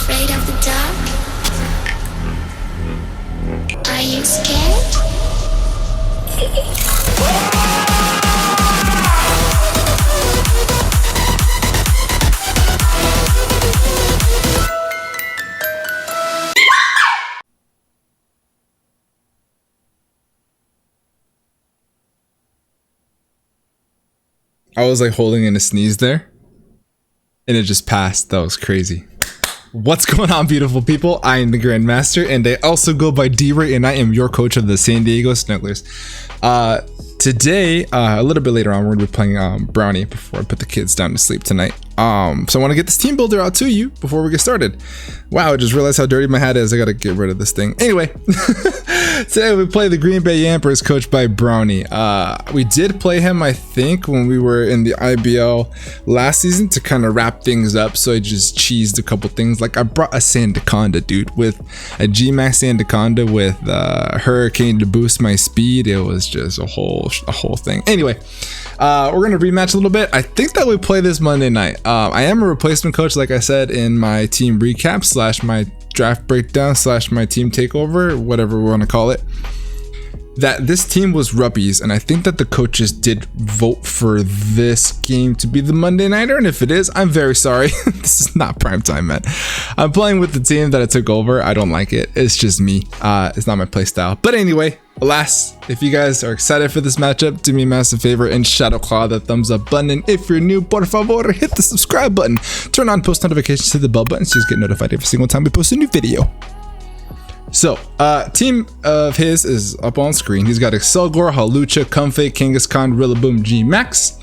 afraid of the dark? Are you scared? I was like holding in a sneeze there and it just passed. That was crazy. What's going on, beautiful people? I am the Grandmaster and I also go by D-Ray and I am your coach of the San Diego Snugglers. Today, a little bit later on, we're gonna be playing Brownie before I put the kids down to sleep tonight. So I want to get this team builder out to you before we get started. Wow, I just realized how dirty my hat is. I gotta get rid of this thing. Anyway, today we play the Greenbay Yampers, coached by Brownie. We did play him, I think, when we were in the IBL last season to kind of wrap things up. So I just cheesed a couple things. Like I brought a Sandaconda, dude, with a G-Max Sandaconda with Hurricane to boost my speed. It was just a whole thing. Anyway, we're gonna rematch a little bit. I think that we play this Monday night. I am a replacement coach, like I said in my team recap / my draft breakdown / my team takeover, whatever we want to call it. That this team was Ruppies, and I think that the coaches did vote for this game to be the Monday nighter, and if it is, I'm very sorry. This is not prime time, man. I'm playing with the team that I took over. I don't like it. It's just me. It's not my play style. But anyway, alas, if you guys are excited for this matchup, do me a massive favor and shadow claw that thumbs up button. And if you're new, por favor, hit the subscribe button. Turn on post notifications to the bell button so you get notified every single time we post a new video. So, team of his is up on screen. He's got Excelgor, Hawlucha, Comfey, Kangaskhan, Rillaboom, G-Max,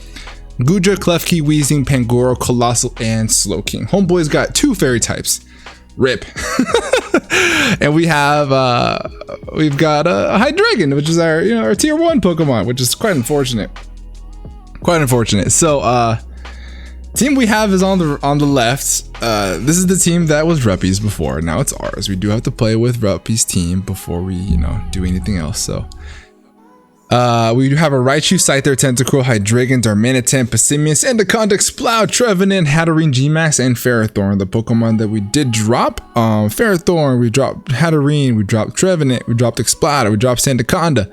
Goodra, Klefki, Weezing, Pangoro, Colossal, and Slowking. Homeboy's got 2 fairy types. RIP. And we've got a Hydreigon, which is our tier 1 Pokemon, which is quite unfortunate. So, team we have is on the left. This is the team that was Ruppies before. Now it's ours. We do have to play with Ruppies team before we, do anything else. So, we do have a Raichu, Scyther, Tentacruel, Hydreigon, Darmanitan, Passimius, Endaconda, Sploud, Trevenant, Hatterene, G-Max, and Ferrothorn. The Pokemon that we did drop. Ferrothorn, we dropped Hatterene, we dropped Trevenant, we dropped Exploud, we dropped Sandaconda,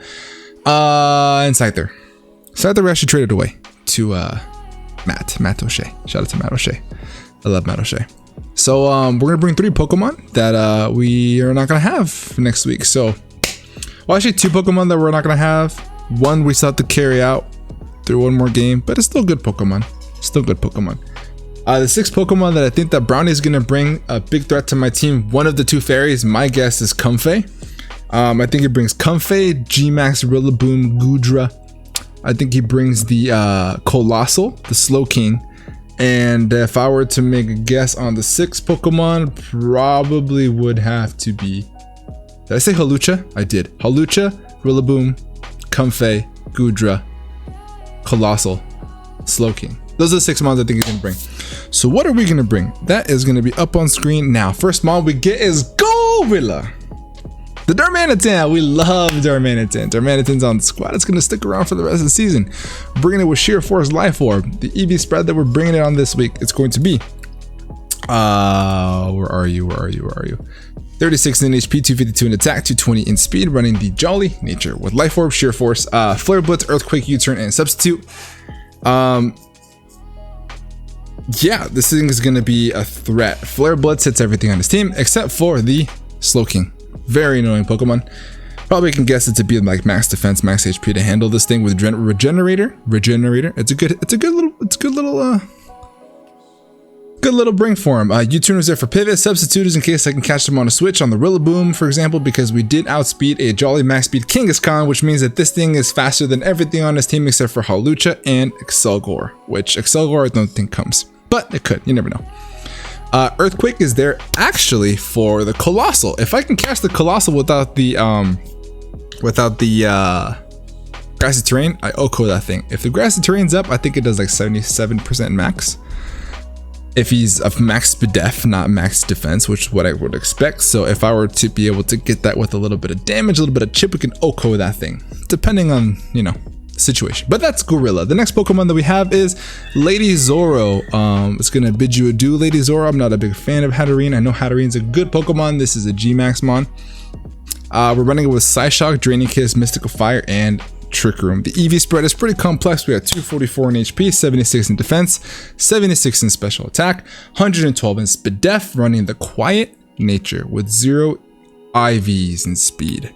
and Scyther. Scyther we actually traded away to Matt O'Shea. Shout out to Matt O'Shea. I love Matt O'Shea. So we're gonna bring 3 Pokemon that we are not gonna have next week. So, well, actually 2 Pokemon that we're not gonna have. One we still have to carry out through one more game, but it's still good Pokemon. The 6 Pokemon that I think that Brownie is gonna bring a big threat to my team. One of the 2 fairies, my guess is Comfey. I think it brings Comfey, G-Max, Rillaboom, Goodra. I think he brings the Colossal, the Slowking, and if I were to make a guess on the 6 Pokemon, probably would have to be. Did I say Hawlucha? I did. Hawlucha, Rillaboom, Comfey, Goodra, Colossal, Slowking. Those are the 6 mons I think he's gonna bring. So what are we gonna bring? That is gonna be up on screen now. First mon we get is Gorilla. The Darmanitan, we love Darmanitan. Darmanitan's on the squad. It's gonna stick around for the rest of the season. We're bringing it with Sheer Force Life Orb. The EV spread that we're bringing it on this week, it's going to be, where are you? 36 in HP, 252 in attack, 220 in speed, running the Jolly Nature with Life Orb, Sheer Force, Flare Blitz, Earthquake, U-Turn, and Substitute. Yeah, this thing is gonna be a threat. Flare Blitz hits everything on his team except for the Slowking. Very annoying Pokemon. Probably can guess it to be like max defense, max HP to handle this thing with Regenerator. It's a good little bring for him. U-Turn is there for pivot. Substitute is in case I can catch them on a switch on the Rillaboom, for example, because we did outspeed a Jolly max speed Kangaskhan, which means that this thing is faster than everything on his team except for Hawlucha and Excelgor, which Excelgor I don't think comes, but it could. You never know. Earthquake is there actually for the Colossal. If I can catch the Colossal without the grassy terrain, I OHKO that thing. If the grassy terrain's up, I think it does like 77% max. If he's of max def, not max defense, which is what I would expect. So if I were to be able to get that with a little bit of damage, a little bit of chip, we can OHKO that thing. Depending on, situation. But that's Gorilla. The next Pokemon that we have is Lady Zoro. It's gonna bid you adieu, Lady Zoro. I'm not a big fan of Hatterene. I know Hatterene's a good Pokemon. This is a G-Max Mon. We're running it with Psyshock, Draining Kiss, Mystical Fire, and Trick Room. The EV spread is pretty complex. We got 244 in HP, 76 in defense, 76 in special attack, 112 in speed def, running the Quiet Nature with 0 IVs in speed.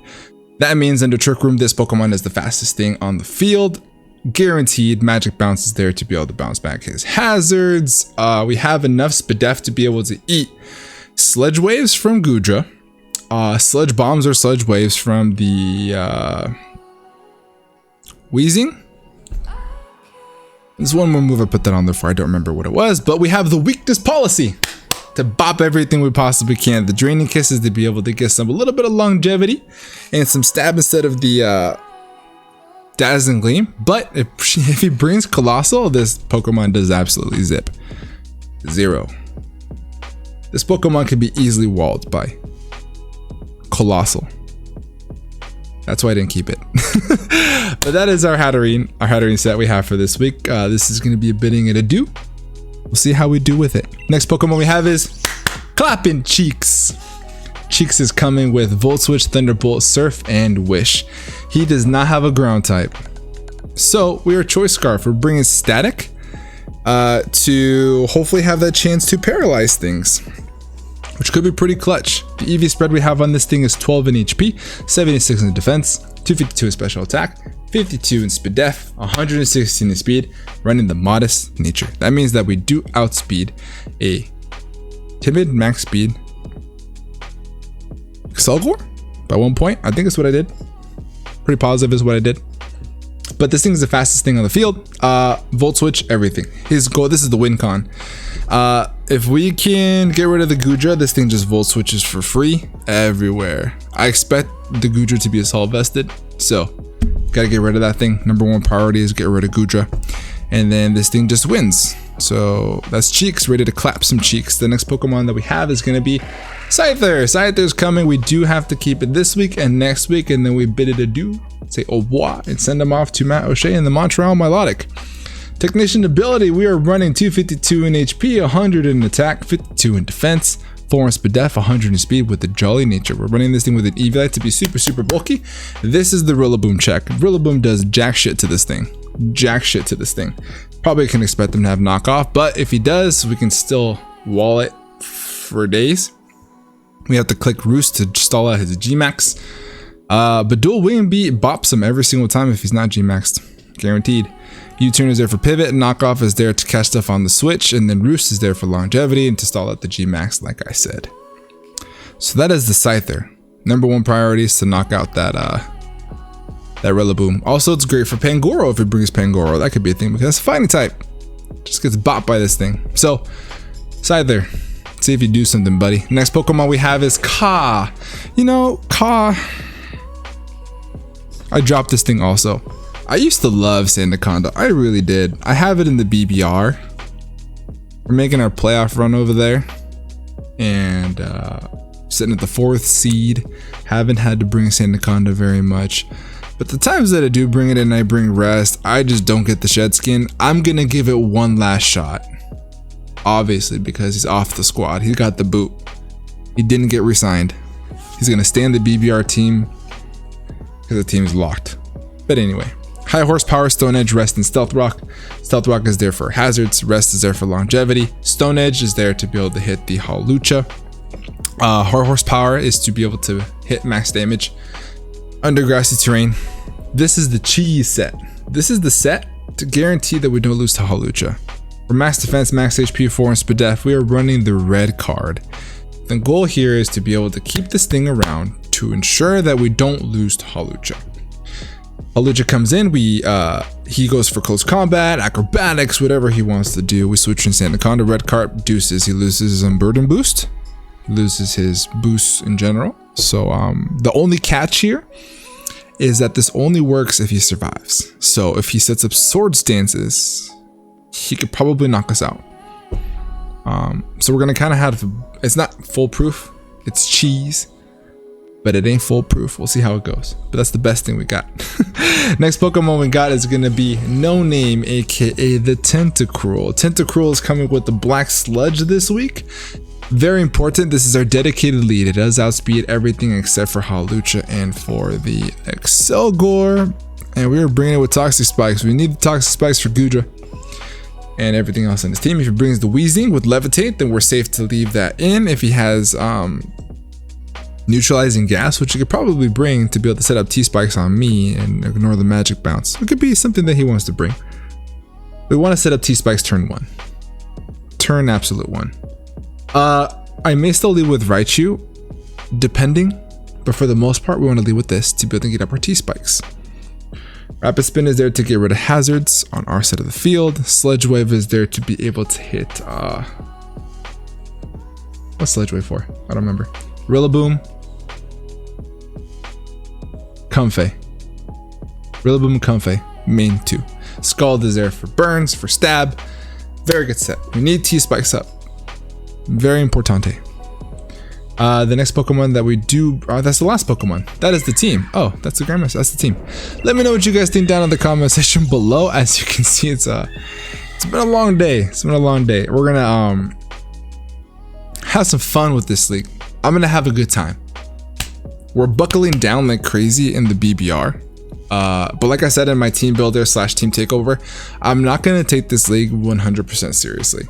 That means under Trick Room, this Pokemon is the fastest thing on the field. Guaranteed Magic Bounce is there to be able to bounce back his hazards. We have enough speed def to be able to eat Sledge Waves from Goodra, Sludge Bombs or Sludge Waves from the Wheezing. There's one more move I put that on there for. I don't remember what it was, but we have the Weakness Policy to bop everything we possibly can. The Draining Kisses to be able to get a little bit of longevity and some stab instead of the Dazzling Gleam. But if he brings Colossal, this Pokemon does absolutely zip. 0. This Pokemon can be easily walled by Colossal. That's why I didn't keep it. But that is our Hatterene set we have for this week. This is going to be a bidding and adieu. We'll see how we do with it. Next Pokemon we have is Clappin' Cheeks. Cheeks is coming with Volt Switch, Thunderbolt, Surf, and Wish. He does not have a ground type. So we are Choice Scarf. We're bringing Static to hopefully have that chance to paralyze things, which could be pretty clutch. The EV spread we have on this thing is 12 in HP, 76 in defense, 252 in special attack, 52 in speed def, 116 in speed, running the Modest Nature. That means that we do outspeed a timid max speed Excelgor by 1 point. I think that's what I did. Pretty positive is what I did. But this thing is the fastest thing on the field. Volt Switch, everything. His goal, this is the win con. If we can get rid of the Goodra, this thing just Volt Switches for free everywhere. I expect the Goodra to be assault vested, so gotta get rid of that thing. Number 1 priority is get rid of Goodra, and then this thing just wins. So that's Cheeks, ready to clap some cheeks. The next Pokemon that we have is gonna be Scyther. Scyther's coming. We do have to keep it this week and next week, and then we bid it adieu, say au revoir, and send him off to Matt O'Shea in the Montreal Milotic. Technician ability, we are running 252 in HP, 100 in attack, 52 in defense, 4 in speed def, 100 in speed with the Jolly Nature. We're running this thing with an EV to be super bulky. This is the Rillaboom check. Rillaboom does jack shit to this thing. Jack shit to this thing. Probably can expect him to have knockoff, but if he does, we can still wall it for days. We have to click Roost to stall out his G-Max. But Dual Wing Beat bops him every single time if he's not G-Maxed. Guaranteed. U-Turn is there for pivot, Knockoff is there to catch stuff on the switch, and then Roost is there for longevity and to stall out the G-Max, like I said. So that is the Scyther. Number 1 priority is to knock out that Rillaboom. Also, it's great for Pangoro if it brings Pangoro. That could be a thing because it's a fighting type. Just gets bopped by this thing. So, Scyther. See if you do something, buddy. Next Pokemon we have is Ka. You know, Ka. I dropped this thing also. I used to love Sandaconda. I really did. I have it in the BBR. We're making our playoff run over there. And sitting at the 4th seed. Haven't had to bring Sandaconda very much. But the times that I do bring it in, I bring Rest. I just don't get the Shed Skin. I'm going to give it one last shot. Obviously, because he's off the squad. He got the boot. He didn't get re-signed. He's going to stay on the BBR team because the team is locked. But anyway, high horsepower, Stone Edge, Rest, and Stealth Rock. Stealth Rock is there for hazards. Rest is there for longevity. Stone Edge is there to be able to hit the Hawlucha. High horsepower is to be able to hit max damage under grassy terrain. This is the cheese set. This is the set to guarantee that we don't lose to Hawlucha. For max defense, max HP, 4 in speed def, we are running the red card. The goal here is to be able to keep this thing around to ensure that we don't lose to Hawlucha. Hawlucha comes in, he goes for close combat, acrobatics, whatever he wants to do. We switch in Sandaconda, red card, deuces. He loses his burden boost. He loses his boosts in general. So the only catch here is that this only works if he survives. So if he sets up sword stances, he could probably knock us out. So we're gonna kind of have, it's not foolproof, it's cheese. but it ain't foolproof. We'll see how it goes. But that's the best thing we got. Next Pokemon we got is gonna be No Name, aka the Tentacruel. Tentacruel is coming with the Black Sludge this week. Very important, this is our dedicated lead. It does outspeed everything except for Hawlucha and for the Excelgor. And we are bringing it with Toxic Spikes. We need the Toxic Spikes for Gudra and everything else on his team. If he brings the Weezing with Levitate, then we're safe to leave that in. If he has Neutralizing Gas, which he could probably bring to be able to set up T-Spikes on me and ignore the Magic Bounce. It could be something that he wants to bring. We want to set up T-Spikes turn 1. Turn absolute 1. I may still lead with Raichu, depending, but for the most part, we want to lead with this to be able to get up our T-Spikes. Rapid Spin is there to get rid of hazards on our side of the field. Sledge Wave is there to be able to hit, what's Sledge Wave for? I don't remember. Rillaboom. Comfey. Rillaboom, Comfey, main 2. Scald is there for burns, for stab. Very good set. We need T-Spikes up. Very importante. The next Pokemon that we do, that's the last Pokemon. That is the team. Oh, that's the Grandmaster. That's the team. Let me know what you guys think down in the comment section below. As you can see, it's been a long day. It's been a long day. We're gonna have some fun with this league. I'm gonna have a good time. We're buckling down like crazy in the BBR. But like I said in my team builder / team takeover, I'm not gonna take this league 100% seriously.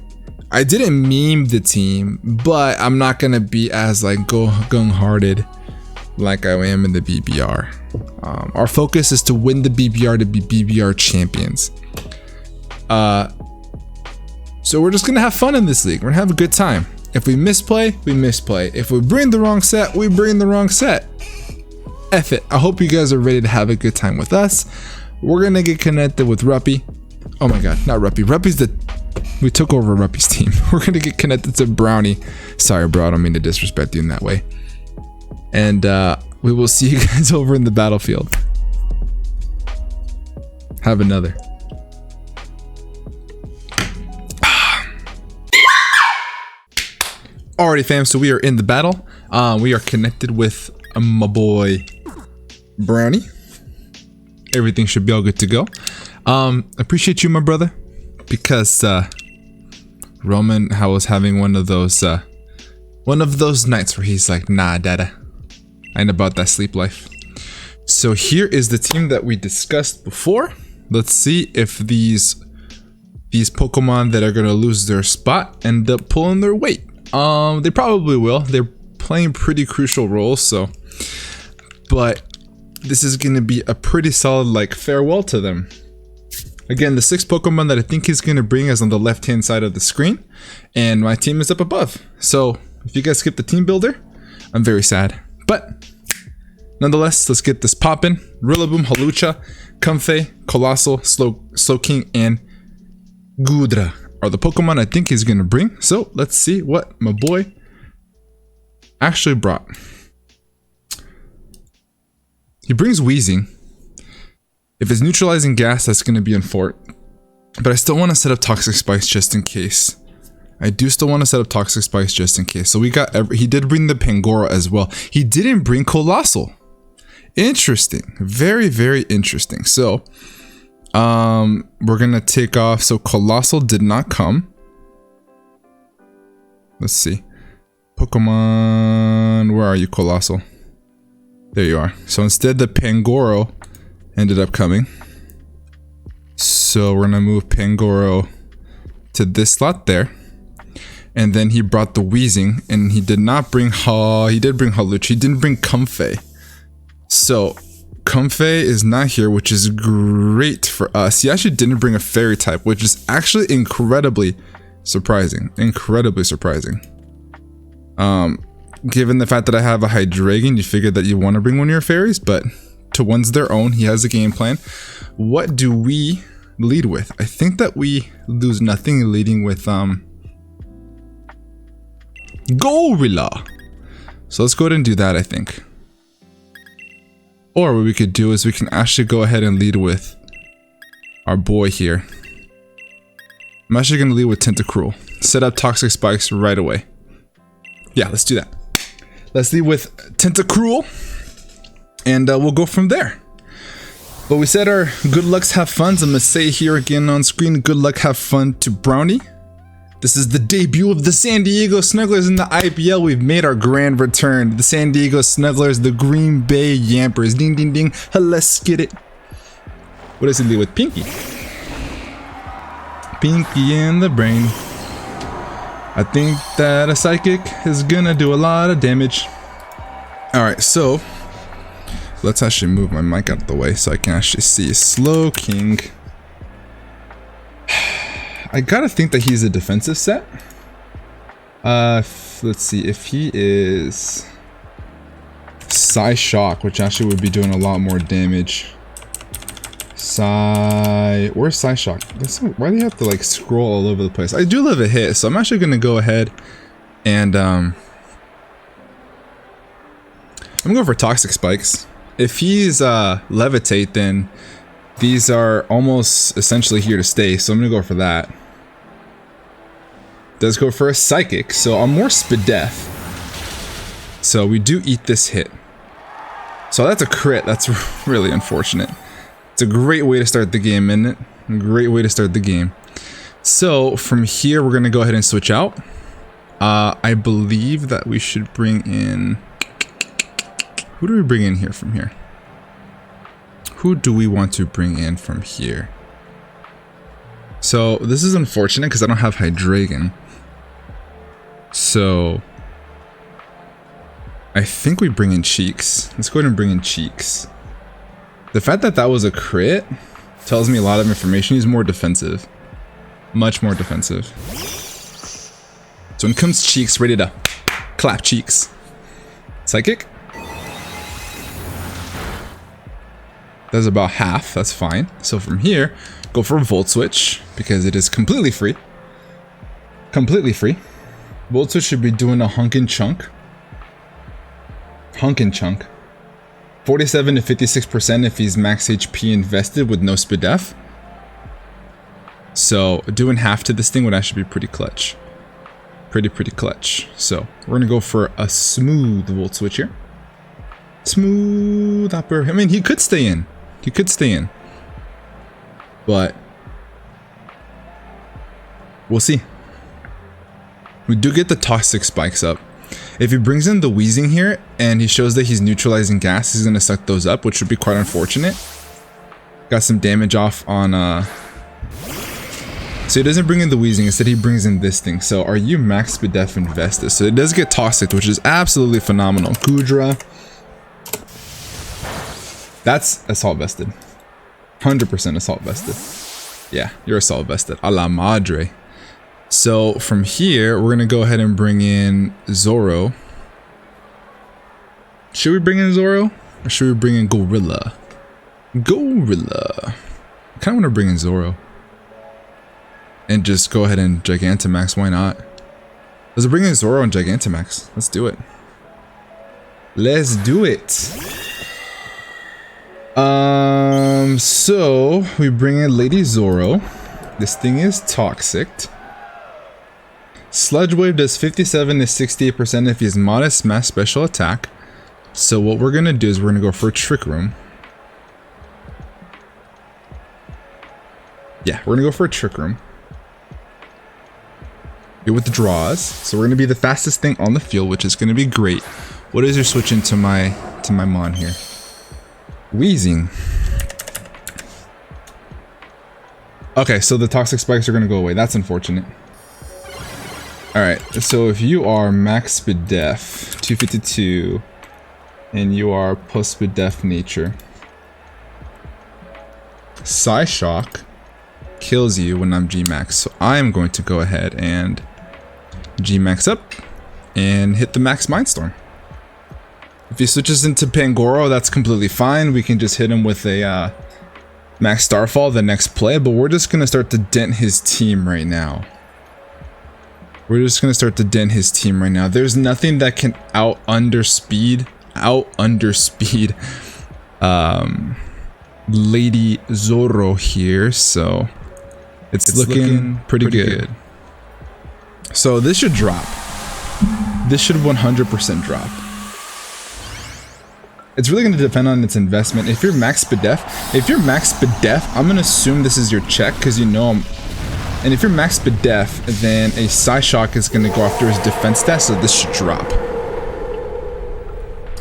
I didn't meme the team, but I'm not gonna be as like gung-hearted like I am in the BBR. Our focus is to win the BBR, to be BBR champions. So we're just gonna have fun in this league. We're gonna have a good time. If we misplay, we misplay. If we bring the wrong set, we bring the wrong set. F it. I hope you guys are ready to have a good time with us. We're gonna get connected with Ruppy. Oh my god, not Ruppy. We took over Ruppy's team. We're gonna get connected to Brownie. Sorry, bro, I don't mean to disrespect you in that way. And we will see you guys over in the battlefield. Have another. Alrighty, fam. So we are in the battle. We are connected with my boy Brownie. Everything should be all good to go. Appreciate you, my brother, because Roman was having one of those nights where he's like, nah, dada, I ain't about that sleep life. So here is the team that we discussed before. Let's see if these Pokemon that are gonna lose their spot end up pulling their weight. They probably will. They're playing pretty crucial roles, so, but this is gonna be a pretty solid like farewell to them. Again, the 6 Pokemon that I think he's going to bring is on the left-hand side of the screen, and my team is up above. So, if you guys skip the team builder, I'm very sad. But, nonetheless, let's get this poppin'. Rillaboom, Hawlucha, Comfey, Colossal, Slowking, and Gudra are the Pokemon I think he's going to bring. So, let's see what my boy actually brought. He brings Weezing. If it's Neutralizing Gas, that's going to be in Fort. But I still want to set up Toxic Spikes just in case. I do still want to set up Toxic Spikes just in case. So we got, he did bring the Pangoro as well. He didn't bring Colossal. Interesting. Very, very interesting. So, we're going to take off. So Colossal did not come. Let's see. Pokemon, where are you, Colossal? There you are. So instead, the Pangoro ended up coming. So we're gonna move Pangoro to this slot there. And then he brought the Weezing, and he did not bring he did bring Hawlucha. He didn't bring Comfey. So Comfey is not here, which is great for us. He actually didn't bring a fairy type, which is actually incredibly surprising. Incredibly surprising. Given the fact that I have a Hydreigon, you figure that you want to bring one of your fairies, but to one's their own. He has a game plan. What do we lead with? I think that we lose nothing leading with Gorilla. So let's go ahead and do that, I think. Or what we could do is we can actually go ahead and lead with our boy here. I'm actually going to lead with Tentacruel. Set up Toxic Spikes right away. Yeah, let's do that. Let's leave with Tentacruel, and we'll go from there. But we said our good lucks, have fun. I'm gonna say here again on screen, good luck, have fun to Brownie. This is the debut of the San Diego Snugglers in the IBL. We've made our grand return. The San Diego Snugglers, the Greenbay Yampers. Ding, ding, ding. Let's get it. What does it leave with? Pinky. Pinky in the brain. I think that a psychic is gonna do a lot of damage. Alright, so let's actually move my mic out of the way so I can actually see. Slow King. I gotta think that he's a defensive set. Let's see if he is Psy Shock, which actually would be doing a lot more damage. Where's Psy Shock? Why do you have to like scroll all over the place? I do love a hit, so I'm actually gonna go ahead and I'm gonna go for Toxic Spikes. If he's Levitate, then these are almost essentially here to stay, so I'm gonna go for that. Does go for a Psychic, so I'm more Spidef. So we do eat this hit. So that's a crit. That's really unfortunate. It's a great way to start the game, isn't it? A great way to start the game. So from here, we're gonna go ahead and switch out. I believe that we should bring in. Who do we bring in here from here? Who do we want to bring in from here? So this is unfortunate because I don't have Hydreigon. So I think we bring in Cheeks. Let's go ahead and bring in Cheeks. The fact that that was a crit tells me a lot of information. He's more defensive. Much more defensive. So in comes Cheeks, ready to clap cheeks. Psychic. That's about half, that's fine. So from here, go for a Volt Switch, because it is completely free. Completely free. Volt Switch should be doing a Hunkin' Chunk. Hunkin' Chunk. 47 to 56% if he's max HP invested with no Spidef. So doing half to this thing would actually be pretty clutch. Pretty clutch. So we're gonna go for a smooth Volt Switch here. Smooth upper. I mean, he could stay in. He could stay in. But we'll see. We do get the Toxic Spikes up. If he brings in the Wheezing here and he shows that he's neutralizing gas, he's going to suck those up, which would be quite unfortunate. Got some damage off on... So he doesn't bring in the Wheezing, instead he brings in this thing. So are you max Spidef invested? So it does get Toxic, which is absolutely phenomenal. Kudra. That's Assault Vested. 100% Assault Vested. Yeah, you're Assault Vested. A la madre. So from here, we're going to go ahead and bring in Zoro. Should we bring in Zoro? Or should we bring in Gorilla? Gorilla. I kind of want to bring in Zoro. And just go ahead and Gigantamax. Why not? Let's bring in Zoro and Gigantamax. Let's do it. Let's do it. So we bring in Lady Zoro. This thing is Toxic. Sludge Wave does 57 to 68% if he's modest mass special attack. So what we're gonna do is we're gonna go for a Trick Room. Yeah, we're gonna go for a Trick Room. It withdraws, so we're gonna be the fastest thing on the field, which is gonna be great. What is your switch into my Mon here? Wheezing. Okay, so the Toxic Spikes are gonna go away. That's unfortunate. Alright, so if you are max Spidef 252 and you are post Spidef nature, Psy Shock kills you when I'm G-Max. So I am going to go ahead and G-Max up and hit the max Mindstorm. If he switches into Pangoro, that's completely fine. We can just hit him with a max Starfall the next play, but we're just going to start to dent his team right now. We're just going to start to dent his team right now. There's nothing that can out-underspeed Lady Zoro here, so it's looking pretty good. So this should drop. This should 100% drop. It's really going to depend on its investment. If you're max Spadef, I'm going to assume this is your check because you know I'm... And if you're max Spadef, then a Psyshock is going to go after his defense stat, so this should drop.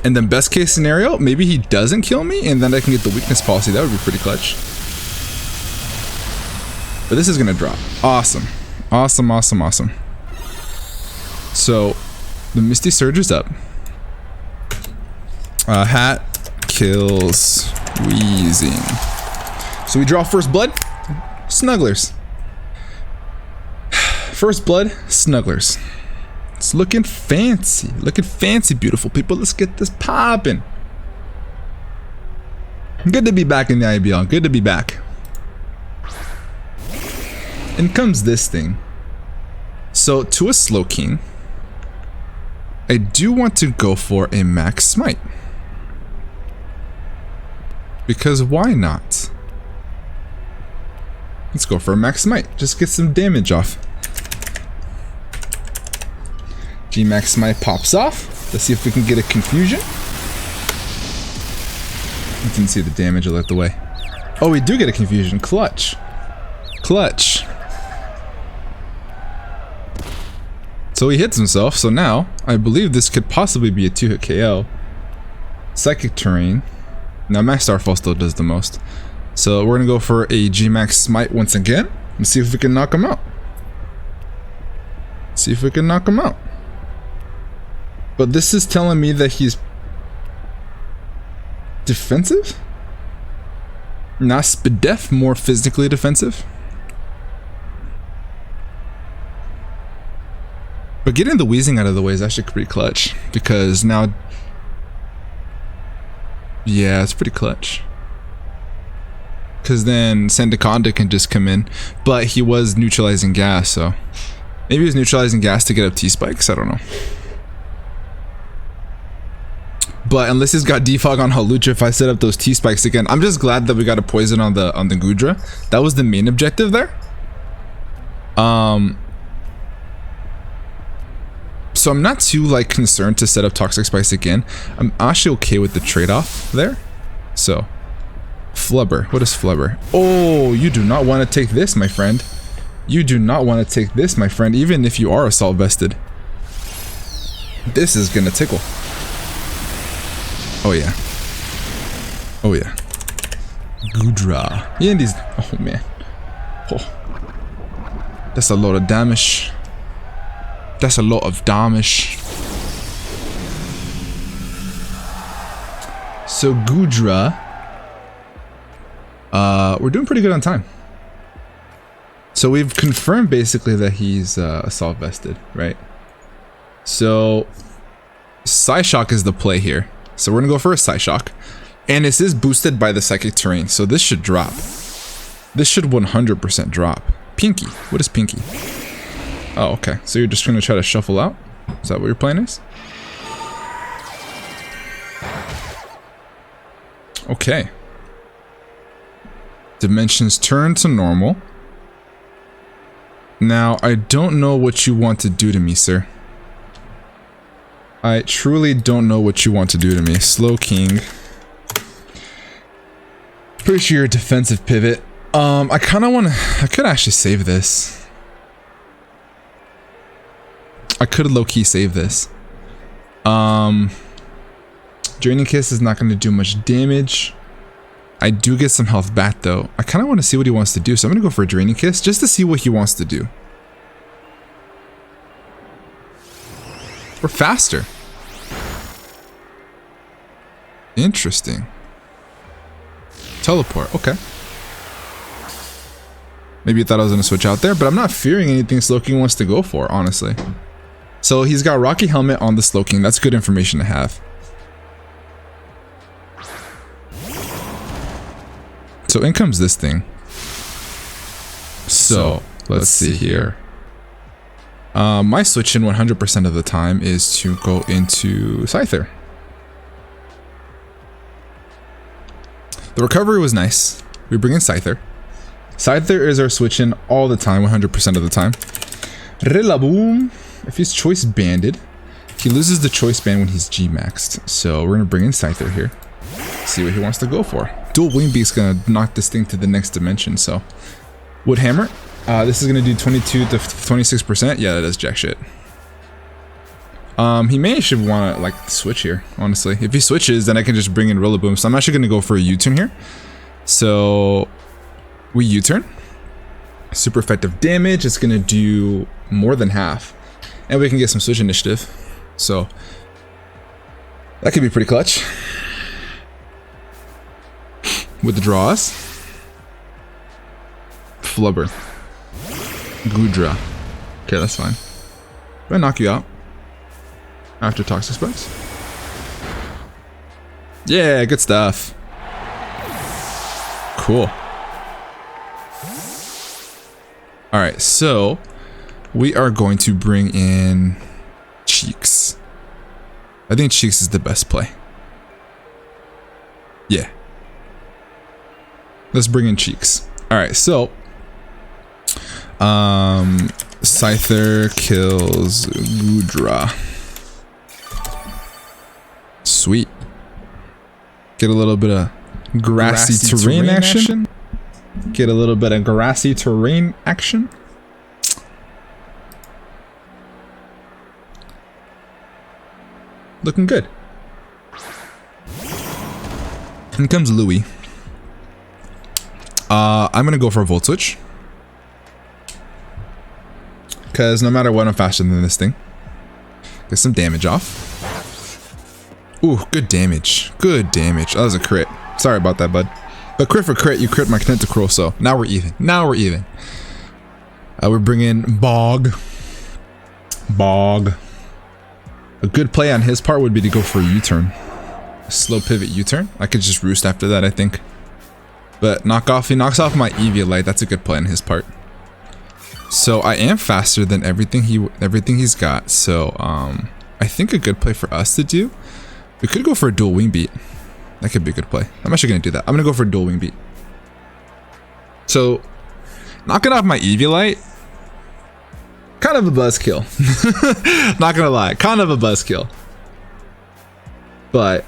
And then best case scenario, maybe he doesn't kill me, and then I can get the weakness policy. That would be pretty clutch. But this is going to drop. Awesome. Awesome, awesome, awesome. So, the Misty Surge is up. Hat kills Wheezing. So we draw first blood, Snugglers. First blood, Snugglers. It's looking fancy. Looking fancy, beautiful people. Let's get this popping. Good to be back in the IBL. Good to be back. And comes this thing. So to a Slow King, I do want to go for a max smite. Because why not? Let's go for a max smite. Just get some damage off. G-Max Smite pops off. Let's see if we can get a confusion. You can see the damage I let the way. Oh, we do get a confusion. Clutch. Clutch. So he hits himself. So now, I believe this could possibly be a 2-hit KO. Psychic Terrain. Now Max Starfall still does the most. So we're going to go for a G-Max Smite once again. And see if we can knock him out. See if we can knock him out. But this is telling me that he's defensive? Not Spadef, more physically defensive. But getting the Wheezing out of the way is actually pretty clutch. Because now... Yeah, it's pretty clutch. Because then Sandaconda can just come in. But he was neutralizing gas, so... Maybe he was neutralizing gas to get up T-Spikes, I don't know. But unless he's got defog on Halucha, if I set up those T-Spikes again, I'm just glad that we got a poison on the Gudra. That was the main objective there. So I'm not too like concerned to set up Toxic Spikes again. I'm actually okay with the trade-off there. So, Flubber. What is Flubber? Oh, you do not want to take this, my friend. You do not want to take this, my friend, even if you are assault vested. This is gonna tickle. Oh yeah. Oh yeah. Gudra. Yeah, these. Oh man. Oh. That's a lot of damage. That's a lot of damage. So Gudra. We're doing pretty good on time. So we've confirmed basically that he's assault vested, right? So Psyshock is the play here. So we're gonna go for a Psyshock. And this is boosted by the Psychic Terrain, so this should drop. This should 100% drop. Pinky. What is Pinky? Oh, okay. So you're just gonna try to shuffle out? Is that what your plan is? Okay. Dimensions turn to normal. Now, I don't know what you want to do to me, sir. I truly don't know what you want to do to me. Slow King. Pretty sure you're a defensive pivot. I kind of want to... I could actually save this. I could low-key save this. Draining Kiss is not going to do much damage. I do get some health back, though. I kind of want to see what he wants to do, so I'm going to go for a Draining Kiss just to see what he wants to do. We're faster. Interesting. Teleport, okay. Maybe you thought I was going to switch out there, but I'm not fearing anything Slow King wants to go for, honestly. So he's got Rocky Helmet on the Slow King. That's good information to have. So in comes this thing. So let's see here. My switch in 100% of the time is to go into Scyther. The recovery was nice. We bring in Scyther. Scyther is our switch in all the time, 100% of the time. Rillaboom. If he's choice banded, He loses the choice band when he's G-maxed. So we're gonna bring in Scyther here. See what he wants to go for. Dual Wing Beak's gonna knock this thing to the next dimension. So Wood Hammer. This is gonna do 22 to 26%. Yeah, that does jack shit. He may should want to like switch here, honestly. If he switches, then I can just bring in Rillaboom. So I'm actually gonna go for a U-turn here. So we U-turn. Super effective damage. It's gonna do more than half, and we can get some switch initiative. So that could be pretty clutch. With the draws, Flubber, Goodra. Okay, that's fine. I'm gonna knock you out after Toxic Spikes. Yeah, good stuff. Cool. All right, so we are going to bring in Cheeks. I think Cheeks is the best play. Yeah. Let's bring in Cheeks. All right, so Scyther kills Goodra. Sweet. Get a little bit of grassy terrain action. Get a little bit of grassy terrain action. Looking good. Here comes Louis. I'm gonna go for a Volt Switch. Because no matter what, I'm faster than this thing. Get some damage off. Ooh, good damage. Good damage. That was a crit. Sorry about that, bud. But crit for crit, you crit my Tentacruel, so now we're even. Now we're even. We're bringing Bog. Bog. A good play on his part would be to go for a U-turn. A slow pivot U-turn. I could just roost after that, I think. But he knocks off my Eviolite. That's a good play on his part. So I am faster than everything he's got. So I think a good play for us to do, we could go for a dual wing beat. That could be a good play. I'm actually gonna do that. I'm gonna go for a dual wing beat. So knocking off my Eviolite, kind of a buzzkill. Not gonna lie, kind of a buzzkill. But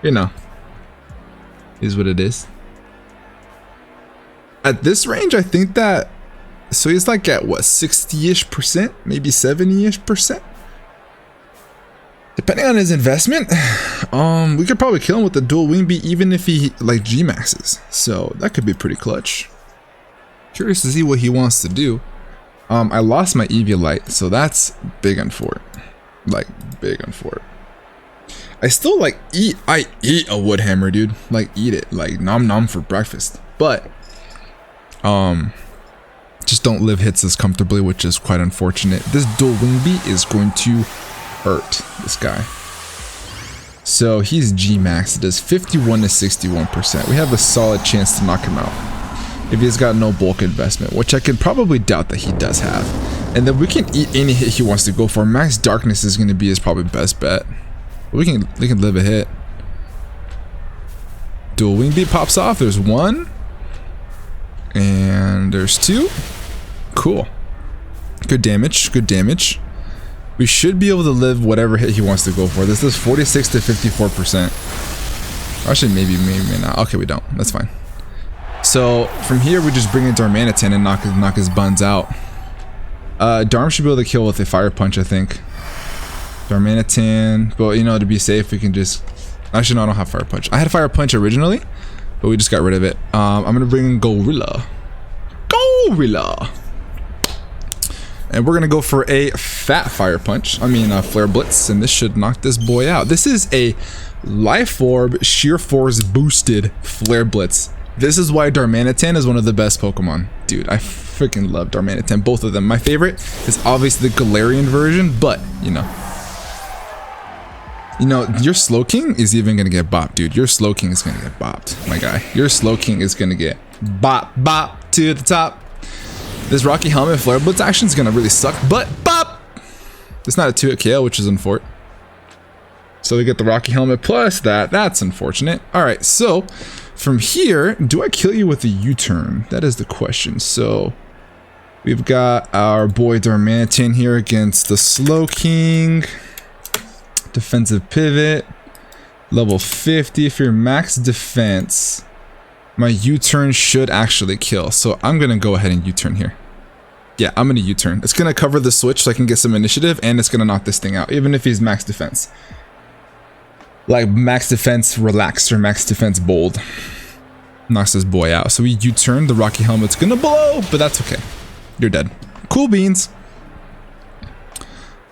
you know, is what it is. At this range, I think that, so he's like at what, 60-ish%, maybe 70-ish%. Depending on his investment, we could probably kill him with the dual wing beat even if he like G maxes. So that could be pretty clutch. Curious to see what he wants to do. I lost my Eviolite, so that's big on for it. Like big on for it. I still like I eat a wood hammer, dude. Like eat it, like nom nom for breakfast. But just don't live hits as comfortably, which is quite unfortunate. This dual wing beat is going to hurt this guy. So he's G max. It does 51 to 61%. We have a solid chance to knock him out if he's got no bulk investment, which I could probably doubt that he does have. And then we can eat any hit he wants to go for. Max Darkness is going to be his probably best bet. We can live a hit. Dual wing beat pops off. There's one. And there's two. Cool. Good damage. Good damage. We should be able to live whatever hit he wants to go for. This is 46 to 54%. Actually, maybe not. Okay, we don't. That's fine. So from here, we just bring in Darmanitan and knock his buns out. Darm should be able to kill with a Fire Punch, I think. Darmanitan, but you know, to be safe, we can just. Actually, no, I don't have Fire Punch. I had Fire Punch originally, but we just got rid of it. I'm gonna bring in Gorilla. Gorilla! And we're gonna go for a fat Fire Punch. I mean, Flare Blitz, and this should knock this boy out. This is a Life Orb Sheer Force boosted Flare Blitz. This is why Darmanitan is one of the best Pokemon. Dude, I freaking love Darmanitan, both of them. My favorite is obviously the Galarian version, but, you know, your Slowking is even gonna get bopped, dude. Your Slowking is gonna get bopped, my guy. Your Slowking is gonna get bop to the top. This Rocky Helmet Flare Blitz action is gonna really suck, but bop! It's not a 2-hit KO, which is unfortunate. So we get the Rocky Helmet plus that. That's unfortunate. All right, so from here, do I kill you with a U-turn? That is the question. So We've got our boy Darmanitan here against the Slow King. Defensive pivot. Level 50. If you're max defense, my U-turn should actually kill. So I'm going to go ahead and U-turn here. Yeah, I'm going to U-turn. It's going to cover the switch so I can get some initiative, and it's going to knock this thing out, even if he's max defense. Like max defense relaxed or max defense bold. Knocks this boy out. So we U-turn. The Rocky Helmet's going to blow, but that's okay. You're dead. Cool beans.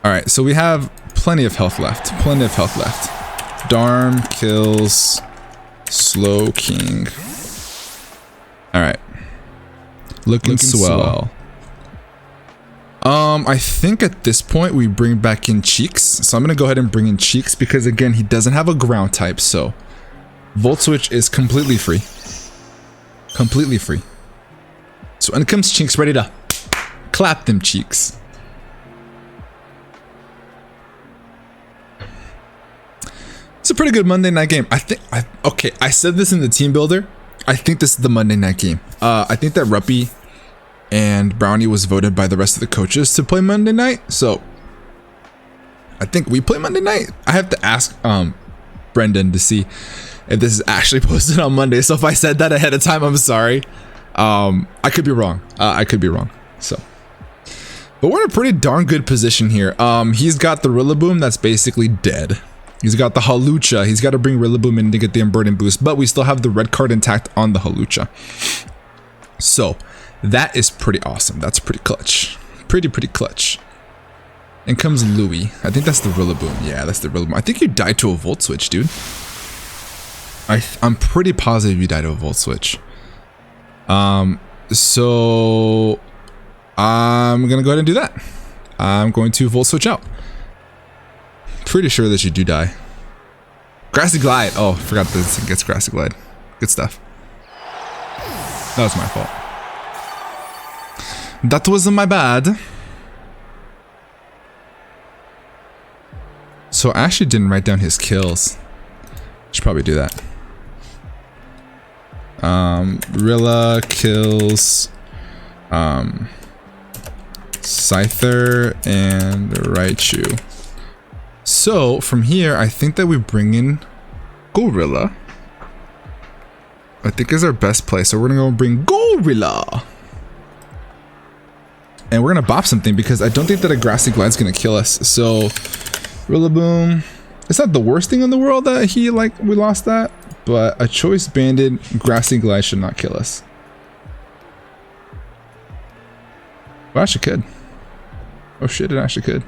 Alright, so we have plenty of health left. Plenty of health left. Darm kills Slow King. Alright. Looking swell. I think at this point we bring back in Cheeks. So I'm going to go ahead and bring in Cheeks because again, he doesn't have a ground type. So Volt Switch is completely free. Completely free. So in comes Cheeks, ready to clap them cheeks. It's a pretty good Monday night game. Okay, I said this in the team builder. I think this is the Monday night game. I think that Ruppy and Brownie was voted by the rest of the coaches to play Monday night. So I think we play Monday night. I have to ask Brendan to see if this is actually posted on Monday. So if I said that ahead of time, I'm sorry. I could be wrong. I could be wrong. So, but we're in a pretty darn good position here. He's got the Rillaboom that's basically dead. He's got the Hawlucha. He's got to bring Rillaboom in to get the Unburden boost, but we still have the red card intact on the Hawlucha. So that is pretty awesome. That's pretty clutch. Pretty clutch. And comes Louie. I think that's the Rillaboom. Yeah, that's the Rillaboom. I think you died to a Volt Switch, dude. I'm pretty positive you died to a Volt Switch. So I'm gonna go ahead and do that. I'm going to Volt Switch out. Pretty sure that you do die. Grassy Glide. Oh, forgot this gets Grassy Glide. Good stuff. That was my fault. That was my bad. So I actually didn't write down his kills. Should probably do that. Rilla kills Scyther and Raichu. So from here, I think that we bring in Gorilla. I think is our best play. So we're gonna go bring Gorilla. And we're gonna bop something because I don't think that a Grassy Glide's gonna kill us. So Rillaboom. It's not the worst thing in the world that we lost that, but a Choice Banded Grassy Glide should not kill us. Well, actually could. Oh shit, it actually could.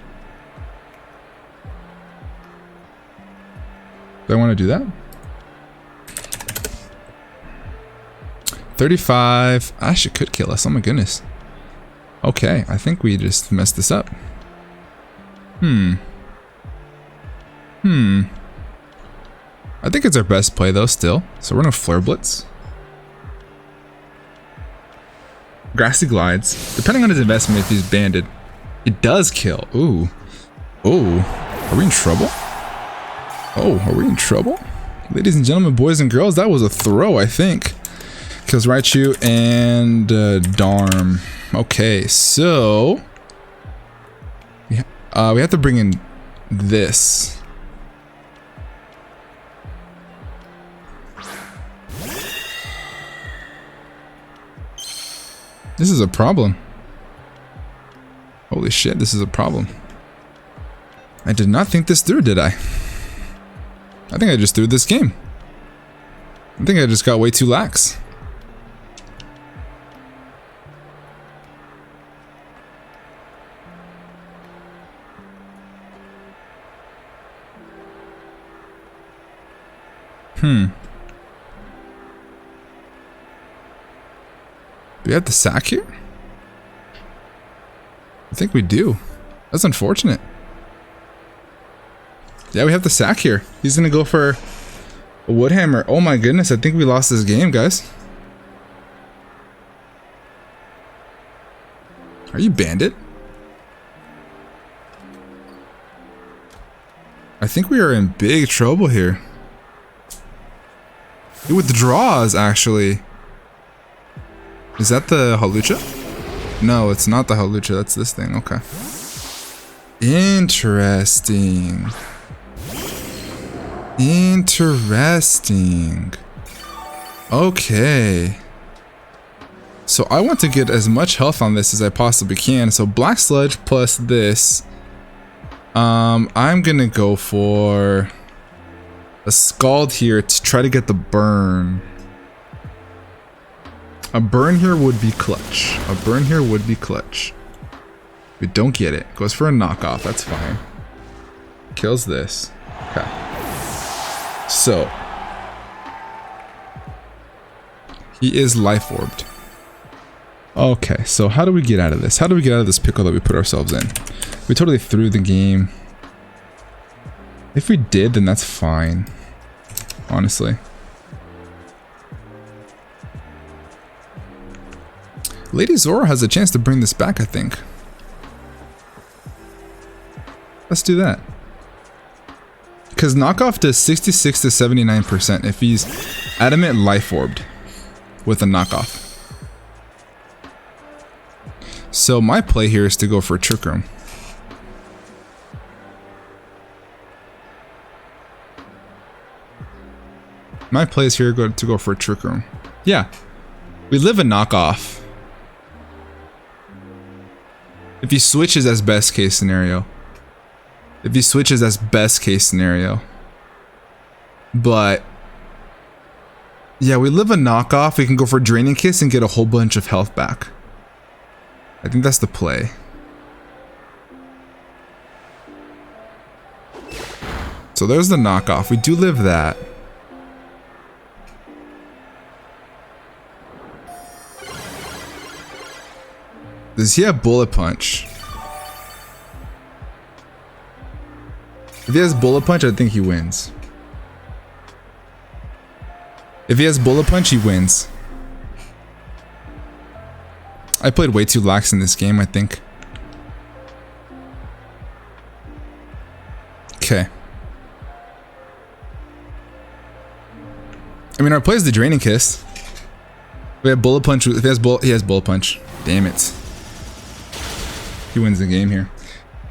Do I want to do that? 35. Actually could kill us. Oh my goodness. Okay, I think we just messed this up. I think it's our best play though still. So we're gonna Flare Blitz. Grassy Glides. Depending on his investment, if he's banded, it does kill. Ooh. Ooh. Are we in trouble? Oh, are we in trouble? Ladies and gentlemen, boys and girls, that was a throw, I think. Kills Raichu and Darm. Okay, so we have to bring in this. This is a problem. Holy shit, this is a problem. I did not think this through, did I? I think I just threw this game. I think I just got way too lax. Do we have the sack here? I think we do. That's unfortunate. Yeah, we have the sack here. He's gonna go for a wood hammer. Oh my goodness, I think we lost this game, guys. Are you bandit? I think we are in big trouble here. With the draws, actually. Is that the Hawlucha? No, it's not the Halucha. That's this thing. Okay. Interesting. Interesting. Okay. So I want to get as much health on this as I possibly can. So Black Sludge plus this. I'm gonna go for a Scald here to try to get the burn. A burn here would be clutch. A burn here would be clutch. We don't get it. Goes for a knockoff. That's fine. Kills this. Okay. So he is life orbed. Okay, so how do we get out of this? How do we get out of this pickle that we put ourselves in? We totally threw the game. If we did, then that's fine. Honestly. Lady Zora has a chance to bring this back, I think. Let's do that. Because knockoff does 66 to 79% if he's adamant life orbed with a knockoff. So my play here is to go for a Trick Room. My play is here to go for a Trick Room. Yeah. We live a knockoff. If he switches as best case scenario. If he switches as best case scenario. But yeah, we live a knockoff. We can go for Draining Kiss and get a whole bunch of health back. I think that's the play. So there's the knockoff. We do live that. Does he have Bullet Punch? If he has Bullet Punch, I think he wins. If he has Bullet Punch, he wins. I played way too lax in this game, I think. Okay. I mean, our play is the Draining Kiss. We have Bullet Punch. If he has Bullet Punch. Damn it. He wins the game here.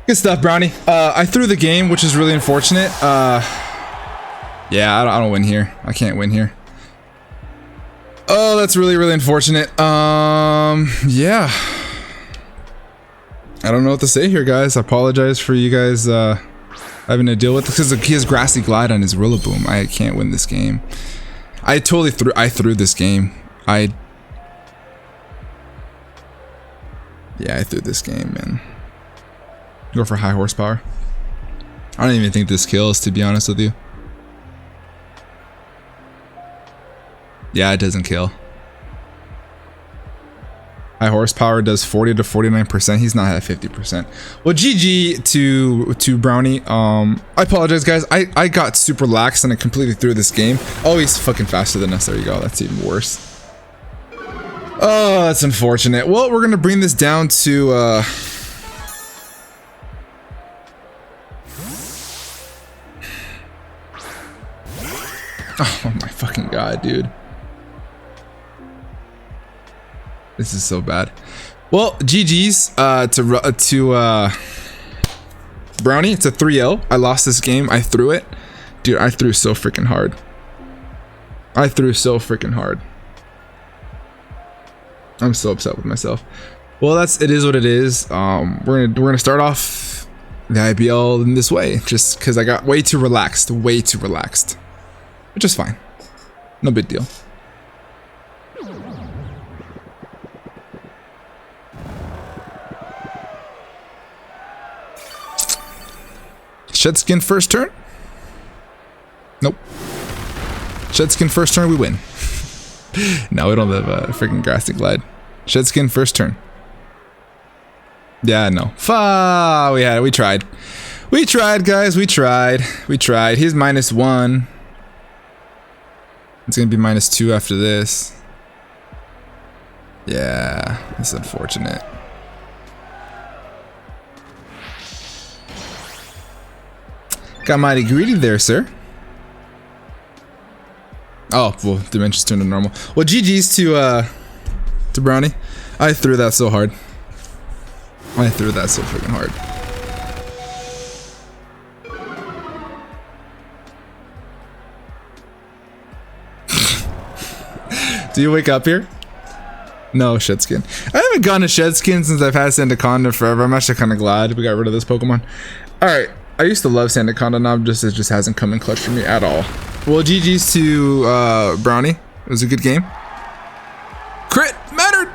Good stuff, Brownie. I threw the game, which is really unfortunate. Yeah, I don't win here. I can't win here. Oh, that's really, really unfortunate. Yeah. I don't know what to say here, guys. I apologize for you guys having to deal with this because he has Grassy Glide on his Rillaboom. I can't win this game. I totally threw this game. Yeah, I threw this game, man. Go for high horsepower. I don't even think this kills, to be honest with you. Yeah, it doesn't kill. High horsepower does 40 to 49%. He's not at 50%. Well, GG to Brownie. I apologize, guys. I got super lax and I completely threw this game. Oh, he's fucking faster than us. There you go. That's even worse. Oh, that's unfortunate. Well, we're gonna bring this down to oh my fucking god, dude. This is so bad. Well, GG's to Brownie. It's a 3-0. I lost this game. I threw it. Dude, I threw so freaking hard. I threw so freaking hard. I'm so upset with myself. Well, it is what it is. We're gonna start off the IBL in this way, just because I got way too relaxed, which is fine. No big deal. Shed Skin first turn? Nope. Shed Skin first turn, we win. No, we don't have a freaking Grassy Glide. Shed Skin first turn. Yeah, no. We tried. We tried, guys. We tried. He's -1. It's gonna be -2 after this. Yeah, it's unfortunate. Got mighty greedy there, sir. Oh, well, dimensions turned to normal. Well, GG's to Brownie. I threw that so hard. I threw that so freaking hard. Do you wake up here? No, Shedskin. I haven't gone to Shedskin since I've had Sandaconda forever. I'm actually kind of glad we got rid of this Pokemon. Alright, I used to love Sandaconda, now it just hasn't come in clutch for me at all. Well, GG's to Brownie. It was a good game. Crit! Mattered!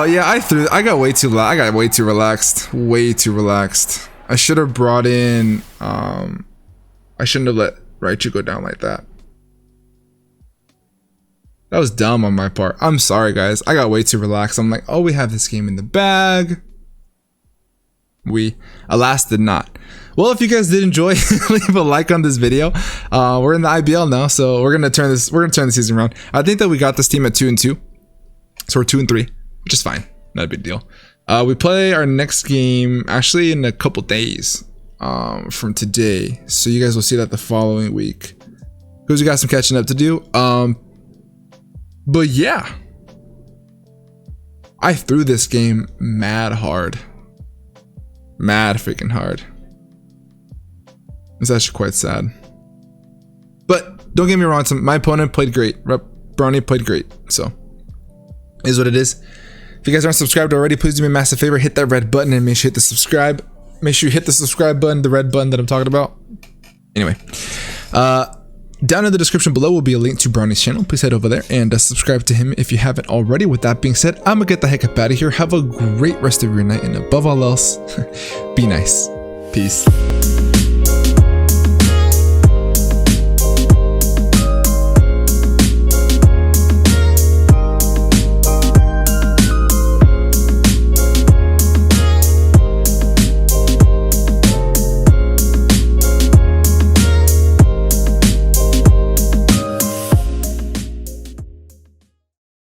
Yeah, I got way too relaxed. Way too relaxed. I should have brought in, I shouldn't have let Raichu go down like that. That was dumb on my part. I'm sorry, guys. I got way too relaxed. I'm like, oh, we have this game in the bag. We, alas, did not. Well, if you guys did enjoy, leave a like on this video. We're in the IBL now, so we're gonna turn the season around. I think that we got this team at 2-2, so we're 2-3, which is fine. Not a big deal. We play our next game actually in a couple days from today, so you guys will see that the following week because we got some catching up to do. But yeah, I threw this game mad hard. Mad freaking hard. It's actually quite sad. But don't get me wrong, my opponent played great. Brownie played great. So, is what it is. If you guys aren't subscribed already, please do me a massive favor. Hit that red button and make sure you hit the subscribe. Make sure you hit the subscribe button, the red button that I'm talking about. Anyway, down in the description below will be a link to Brownie's channel. Please head over there and subscribe to him if you haven't already. With that being said, I'm gonna get the heck up out of here. Have a great rest of your night, and above all else, be nice. Peace.